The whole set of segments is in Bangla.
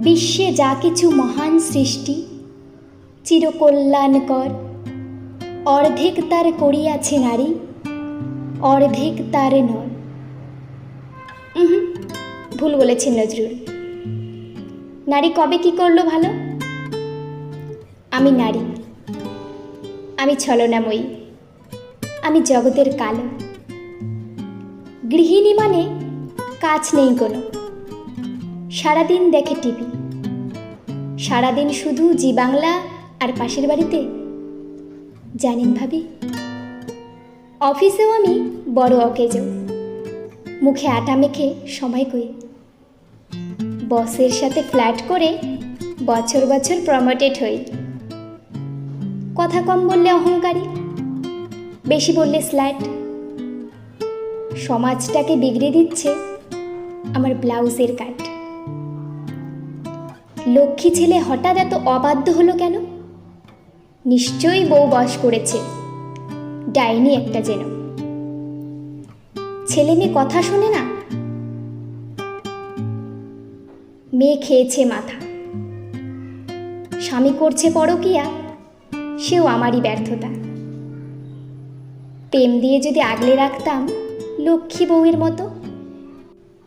বিশ্বে যা কিছু মহান সৃষ্টি চিরকল্যাণকর, অর্ধেক তার করিয়াছে নারী, অর্ধেক তার নর। ভুল বলেছেন নজরুল। নারী কবে কি করলো ভালো? আমি নারী, আমি ছলনাময়ী, আমি জগতের কালো। গৃহিণী মানে কাজ নেই কোনো, সারাদিন দেখে টিভি, সারাদিন শুধু জি বাংলা আর পাশের বাড়িতে। জানেন ভাবি, অফিসেও আমি বড় অকেজো, মুখে আটা মেখে সময় কই। বসের সাথে ফ্ল্যাট করে বছর বছর প্রমোটেড হই। কথা কম বললে অহংকারী, বেশি বললে স্ল্যাট। সমাজটাকে বিগড়ে দিচ্ছে আমার ব্লাউজের কাট। লক্ষ্মী ছেলে হঠাৎ এত অবাধ্য হলো কেন? নিশ্চয়ই বউ বশ করেছে, ডাইনি একটা যেন। ছেলে মেয়ে কথা শোনে না, মেয়ে খেয়েছে মাথা। স্বামী করছে পরকিয়া, সেও আমারই ব্যর্থতা। প্রেম দিয়ে যদি আগলে রাখতাম লক্ষ্মী বউয়ের মতো,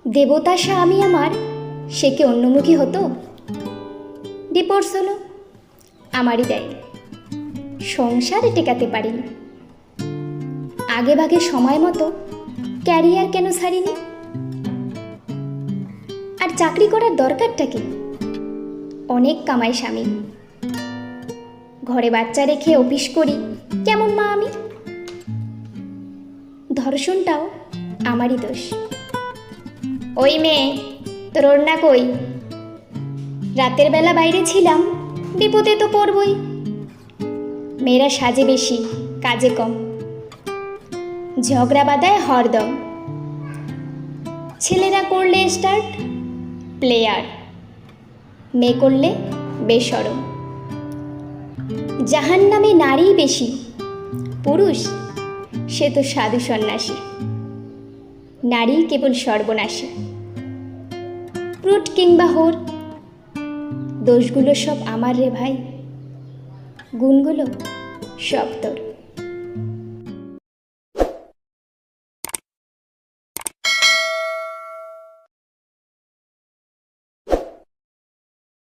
দেবতা স্বামী আমার, সে কি অন্যমুখী হতো? ডিভোর্স হলো, আমারই দেয়। সংসারে টেকাতে পারিনি, আগে ভাগে সময় মতো ক্যারিয়ার কেন ছাড়িনি? আর চাকরি করার দরকারটা কি? অনেক কামাই স্বামী, ঘরে বাচ্চা রেখে অফিস করি, কেমন মা আমি? ধর্ষণটাও আমারই দোষ। ওই মেয়ে, তোর ওড়না কই? রাতের বেলা বাইরে ছিলাম, বিপদে তো পড়বই। মেয়েরা সাজে বেশি, কাজে কম, ঝগড়া বাঁধায় হরদম। ছেলেরা করলে স্টার্ট প্লেয়ার, মেয়ে করলে বেশরম। জাহান্নামে নারী বেশি, পুরুষ সে তো সাধু সন্ন্যাসী। নারী কেবল সর্বনাশী। ক্রুট কিংবা হোর, দোষগুলো সব আমার রে ভাই, গুণগুলো সব তোর।